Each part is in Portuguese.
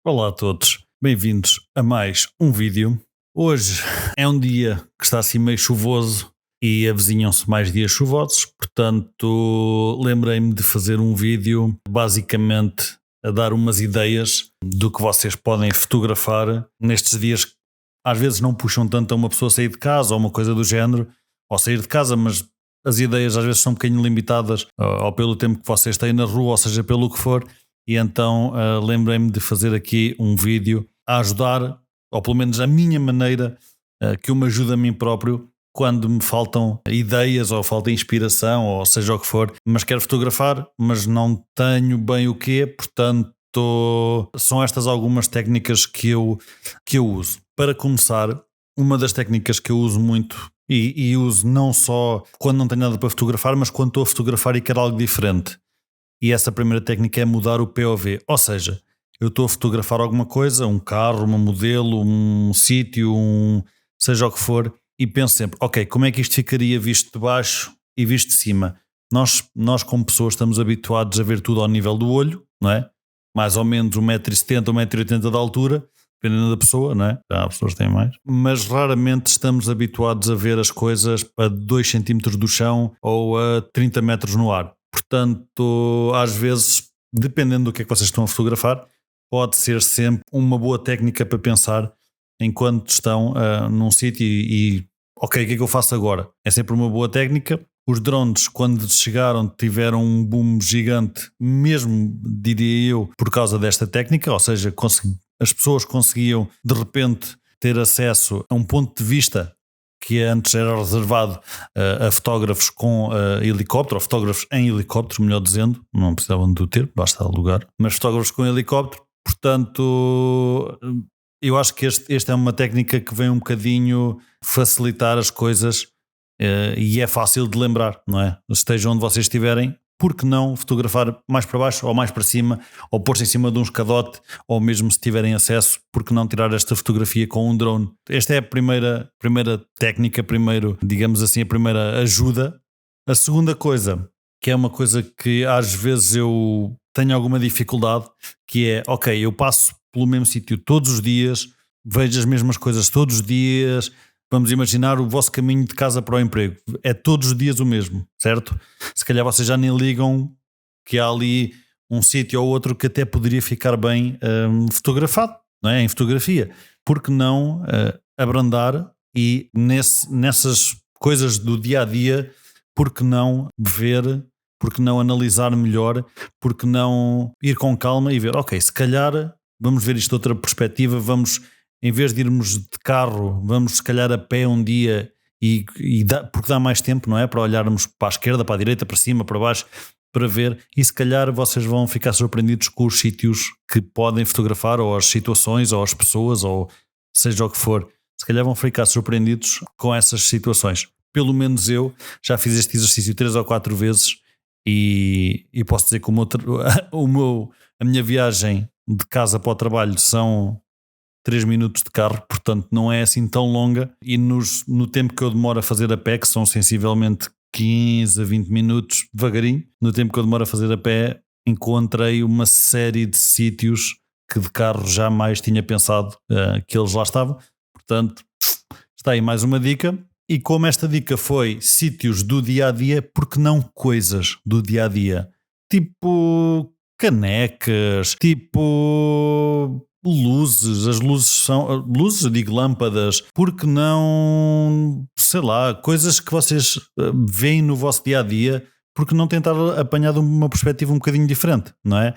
Olá a todos, bem-vindos a mais um vídeo. Hoje é um dia que está assim meio chuvoso e avizinham-se mais dias chuvosos, portanto lembrei-me de fazer um vídeo basicamente a dar umas ideias do que vocês podem fotografar nestes dias que às vezes não puxam tanto a uma pessoa sair de casa ou uma coisa do género, ou sair de casa, mas as ideias às vezes são um bocadinho limitadas ou pelo tempo que vocês têm na rua, ou seja, pelo que for. E então lembrei-me de fazer aqui um vídeo a ajudar, ou pelo menos a minha maneira, que eu me ajudo a mim próprio quando me faltam ideias ou falta inspiração, ou seja o que for, mas quero fotografar, mas não tenho bem o quê, portanto são estas algumas técnicas que eu uso. Para começar, uma das técnicas que eu uso muito e uso não só quando não tenho nada para fotografar, mas quando estou a fotografar e quero algo diferente. E essa primeira técnica é mudar o POV, ou seja, eu estou a fotografar alguma coisa, um carro, uma modelo, um sítio, seja o que for, e penso sempre, ok, como é que isto ficaria visto de baixo e visto de cima? Nós como pessoas estamos habituados a ver tudo ao nível do olho, não é? Mais ou menos 1,70m, 1,80m de altura, dependendo da pessoa, não é? Já há pessoas que têm mais. Mas raramente estamos habituados a ver as coisas a 2 centímetros do chão ou a 30 metros no ar. Portanto, às vezes, dependendo do que é que vocês estão a fotografar, pode ser sempre uma boa técnica para pensar enquanto estão num sítio ok, o que é que eu faço agora? É sempre uma boa técnica. Os drones, quando chegaram, tiveram um boom gigante, mesmo, diria eu, por causa desta técnica, ou seja, as pessoas conseguiam, de repente, ter acesso a um ponto de vista que antes era reservado a fotógrafos com helicóptero, ou fotógrafos em helicóptero, melhor dizendo, não precisavam do ter, basta alugar, mas fotógrafos com helicóptero. Portanto, eu acho que este é uma técnica que vem um bocadinho facilitar as coisas e é fácil de lembrar, não é? Estejam onde vocês estiverem, por que não fotografar mais para baixo ou mais para cima, ou pôr-se em cima de um escadote, ou mesmo se tiverem acesso, por que não tirar esta fotografia com um drone? Esta é a primeira técnica, digamos assim, a primeira ajuda. A segunda coisa, que é uma coisa que às vezes eu tenho alguma dificuldade, que é, ok, eu passo pelo mesmo sítio todos os dias, vejo as mesmas coisas todos os dias. Vamos imaginar o vosso caminho de casa para o emprego. É todos os dias o mesmo, certo? Se calhar vocês já nem ligam que há ali um sítio ou outro que até poderia ficar bem fotografado, não é? Em fotografia. Por que não abrandar e nessas coisas do dia-a-dia, por que não ver, por que não analisar melhor, por que não ir com calma e ver, ok, se calhar vamos ver isto de outra perspectiva, em vez de irmos de carro, vamos se calhar a pé um dia porque dá mais tempo, não é? Para olharmos para a esquerda, para a direita, para cima, para baixo, para ver, e se calhar vocês vão ficar surpreendidos com os sítios que podem fotografar, ou as situações, ou as pessoas, ou seja o que for. Se calhar vão ficar surpreendidos com essas situações. Pelo menos eu já fiz este exercício 3 ou 4 vezes e posso dizer que a minha viagem de casa para o trabalho são 3 minutos de carro, portanto não é assim tão longa, e no tempo que eu demoro a fazer a pé, que são sensivelmente 15 a 20 minutos, devagarinho, no tempo que eu demoro a fazer a pé, encontrei uma série de sítios que de carro jamais tinha pensado que eles lá estavam. Portanto, está aí mais uma dica. E como esta dica foi sítios do dia-a-dia, porque não coisas do dia-a-dia? Tipo canecas, tipo luzes, as luzes são luzes, eu digo lâmpadas, porque não, sei lá, coisas que vocês veem no vosso dia-a-dia, porque não tentar apanhar de uma perspectiva um bocadinho diferente, não é?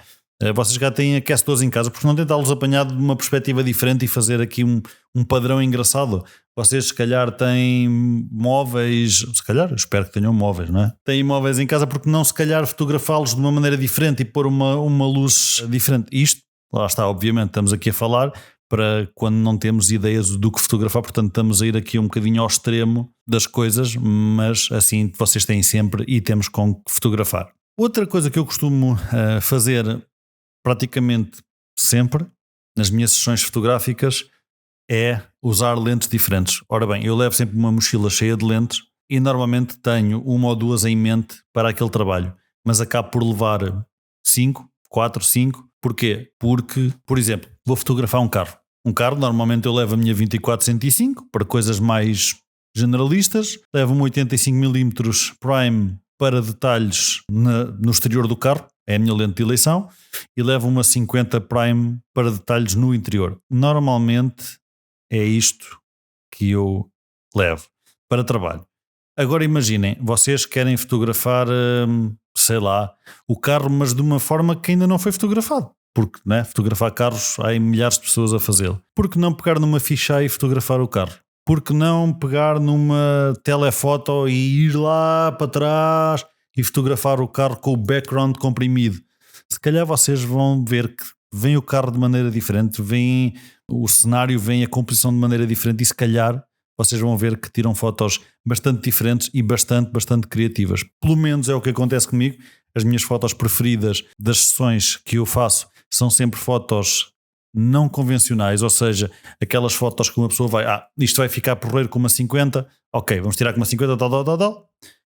Vocês já têm aquecedores em casa, porque não tentá-los apanhar de uma perspectiva diferente e fazer aqui um padrão engraçado? Vocês se calhar têm móveis, se calhar, espero que tenham móveis, não é? Têm móveis em casa, porque não se calhar fotografá-los de uma maneira diferente e pôr uma luz diferente? Isto, lá está, obviamente, estamos aqui a falar para quando não temos ideias do que fotografar, portanto estamos a ir aqui um bocadinho ao extremo das coisas, mas assim vocês têm sempre e temos com que fotografar. Outra coisa que eu costumo fazer praticamente sempre nas minhas sessões fotográficas é usar lentes diferentes. Ora bem, eu levo sempre uma mochila cheia de lentes e normalmente tenho uma ou duas em mente para aquele trabalho, mas acabo por levar 4, 5, Porquê? Porque, por exemplo, vou fotografar um carro. Um carro, normalmente eu levo a minha 24-105 para coisas mais generalistas, levo um 85mm prime para detalhes no exterior do carro, é a minha lente de eleição, e levo uma 50 prime para detalhes no interior. Normalmente é isto que eu levo para trabalho. Agora imaginem, vocês querem fotografar, sei lá, o carro, mas de uma forma que ainda não foi fotografado. Porque, né, fotografar carros, há milhares de pessoas a fazê-lo. Por que não pegar numa ficha e fotografar o carro? Por que não pegar numa telefoto e ir lá para trás e fotografar o carro com o background comprimido? Se calhar vocês vão ver que vem o carro de maneira diferente, vem o cenário, vem a composição de maneira diferente e se calhar vocês vão ver que tiram fotos bastante diferentes e bastante criativas. Pelo menos é o que acontece comigo. As minhas fotos preferidas das sessões que eu faço são sempre fotos não convencionais, ou seja, aquelas fotos que uma pessoa vai, isto vai ficar porreiro com uma 50, ok, vamos tirar com uma 50, tal.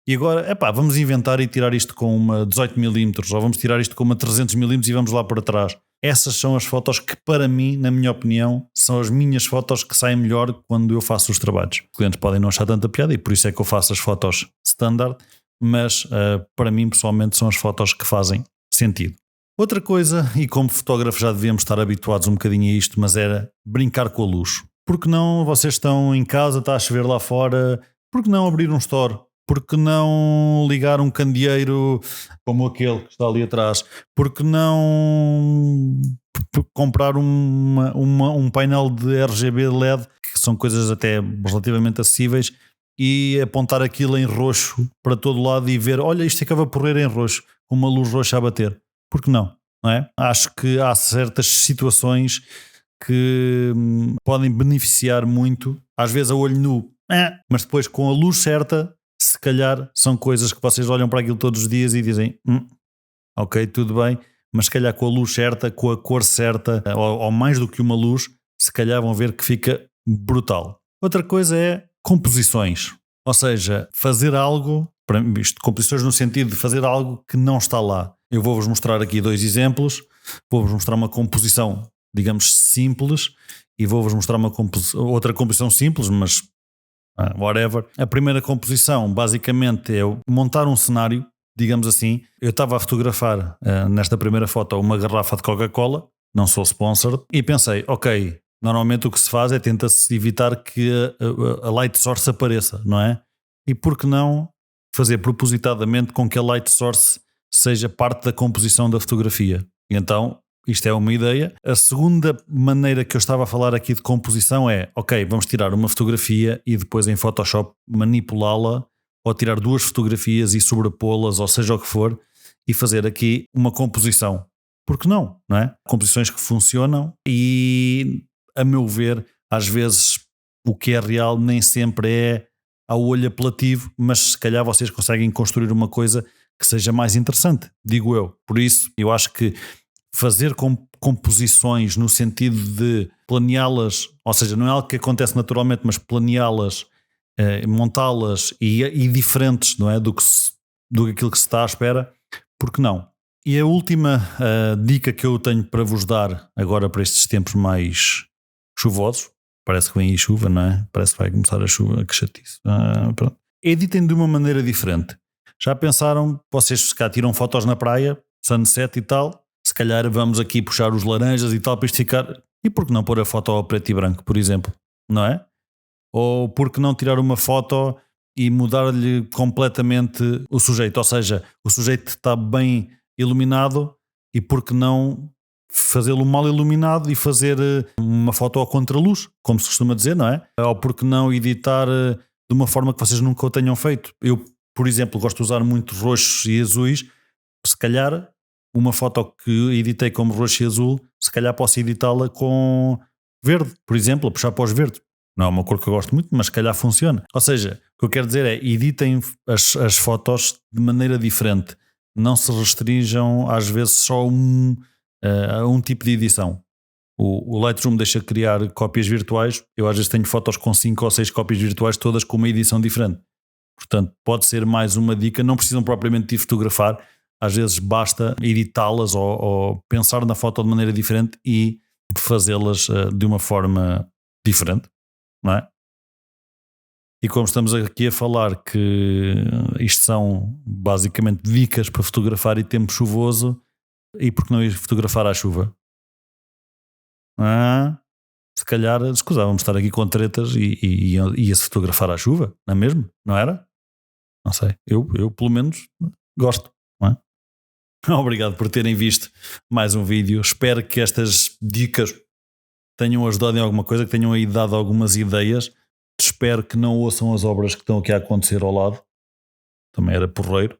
E agora, vamos inventar e tirar isto com uma 18mm, ou vamos tirar isto com uma 300mm e vamos lá para trás. Essas são as fotos que, para mim, na minha opinião, são as minhas fotos que saem melhor quando eu faço os trabalhos. Os clientes podem não achar tanta piada e por isso é que eu faço as fotos standard, mas para mim, pessoalmente, são as fotos que fazem sentido. Outra coisa, e como fotógrafo já devíamos estar habituados um bocadinho a isto, mas era brincar com a luz. Por que não vocês estão em casa, está a chover lá fora, por que não abrir um store? Por que não ligar um candeeiro como aquele que está ali atrás? Por que não comprar um painel de RGB LED, que são coisas até relativamente acessíveis, e apontar aquilo em roxo para todo lado e ver, olha, isto acaba por correr em roxo, com uma luz roxa a bater. Por que não? Não é? Acho que há certas situações que podem beneficiar muito, às vezes a olho nu, mas depois com a luz certa, se calhar são coisas que vocês olham para aquilo todos os dias e dizem, ok, tudo bem, mas se calhar com a luz certa, com a cor certa, ou mais do que uma luz, se calhar vão ver que fica brutal. Outra coisa é composições, ou seja, fazer algo, para isto, composições no sentido de fazer algo que não está lá. Eu vou-vos mostrar aqui 2 exemplos, vou-vos mostrar uma composição, digamos, simples, e vou-vos mostrar outra composição simples, mas whatever. A primeira composição basicamente é montar um cenário, digamos assim. Eu estava a fotografar nesta primeira foto uma garrafa de Coca-Cola, não sou sponsor, e pensei, ok, normalmente o que se faz é tenta-se evitar que a light source apareça, não é? E por que não fazer propositadamente com que a light source seja parte da composição da fotografia? E então, isto é uma ideia. A segunda maneira que eu estava a falar aqui de composição é, ok, vamos tirar uma fotografia e depois em Photoshop manipulá-la, ou tirar 2 fotografias e sobrepô-las, ou seja o que for, e fazer aqui uma composição. Por que não? Não é? Composições que funcionam e, a meu ver, às vezes o que é real nem sempre é ao olho apelativo, mas se calhar vocês conseguem construir uma coisa que seja mais interessante, digo eu. Por isso, eu acho que fazer composições no sentido de planeá-las, ou seja, não é algo que acontece naturalmente, mas planeá-las, montá-las e diferentes, não é? do que aquilo que se está à espera, porque não? E a última dica que eu tenho para vos dar agora para estes tempos mais chuvosos, parece que vem aí chuva, não é? Parece que vai começar a chuva, que chatice. Editem de uma maneira diferente. Já pensaram, vocês se cá tiram fotos na praia, sunset e tal, se calhar vamos aqui puxar os laranjas e tal para isto ficar, e por que não pôr a foto ao preto e branco, por exemplo, não é? Ou por que não tirar uma foto e mudar-lhe completamente o sujeito, ou seja, o sujeito está bem iluminado e por que não fazê-lo mal iluminado e fazer uma foto ao contraluz, como se costuma dizer, não é? Ou por que não editar de uma forma que vocês nunca o tenham feito. Eu, por exemplo, gosto de usar muito roxos e azuis, se calhar uma foto que editei como roxo e azul, se calhar posso editá-la com verde, por exemplo, a puxar para os verdes. Não é uma cor que eu gosto muito, mas se calhar funciona. Ou seja, o que eu quero dizer é, editem as fotos de maneira diferente. Não se restringam às vezes só a um tipo de edição. O Lightroom deixa criar cópias virtuais. Eu às vezes tenho fotos com 5 ou 6 cópias virtuais, todas com uma edição diferente. Portanto, pode ser mais uma dica. Não precisam propriamente de fotografar, Às vezes basta editá-las ou pensar na foto de maneira diferente e fazê-las de uma forma diferente, não é? E como estamos aqui a falar que isto são basicamente dicas para fotografar em tempo chuvoso, e porque não ir fotografar à chuva? Se calhar escusávamos estar aqui com tretas e ia-se fotografar à chuva, não é mesmo? Não era? Não sei. Eu pelo menos gosto, não é? Obrigado por terem visto mais um vídeo. Espero que estas dicas tenham ajudado em alguma coisa, que tenham aí dado algumas ideias. Espero que não ouçam as obras que estão aqui a acontecer ao lado. Também era porreiro.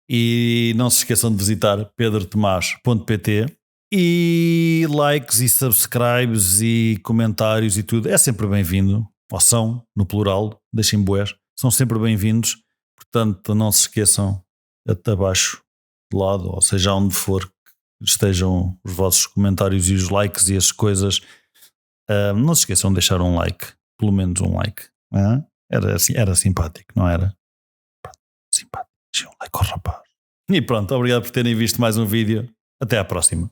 E não se esqueçam de visitar pedrotomás.pt e likes e subscribes e comentários e tudo. É sempre bem-vindo. Ou são, no plural, deixem boés. São sempre bem-vindos. Portanto, não se esqueçam até abaixo de lado, ou seja, onde for que estejam os vossos comentários e os likes e as coisas. Não se esqueçam de deixar um like. Pelo menos um like. Era simpático, não era? Simpático. Deixem um like ao rapaz. E pronto, obrigado por terem visto mais um vídeo. Até à próxima.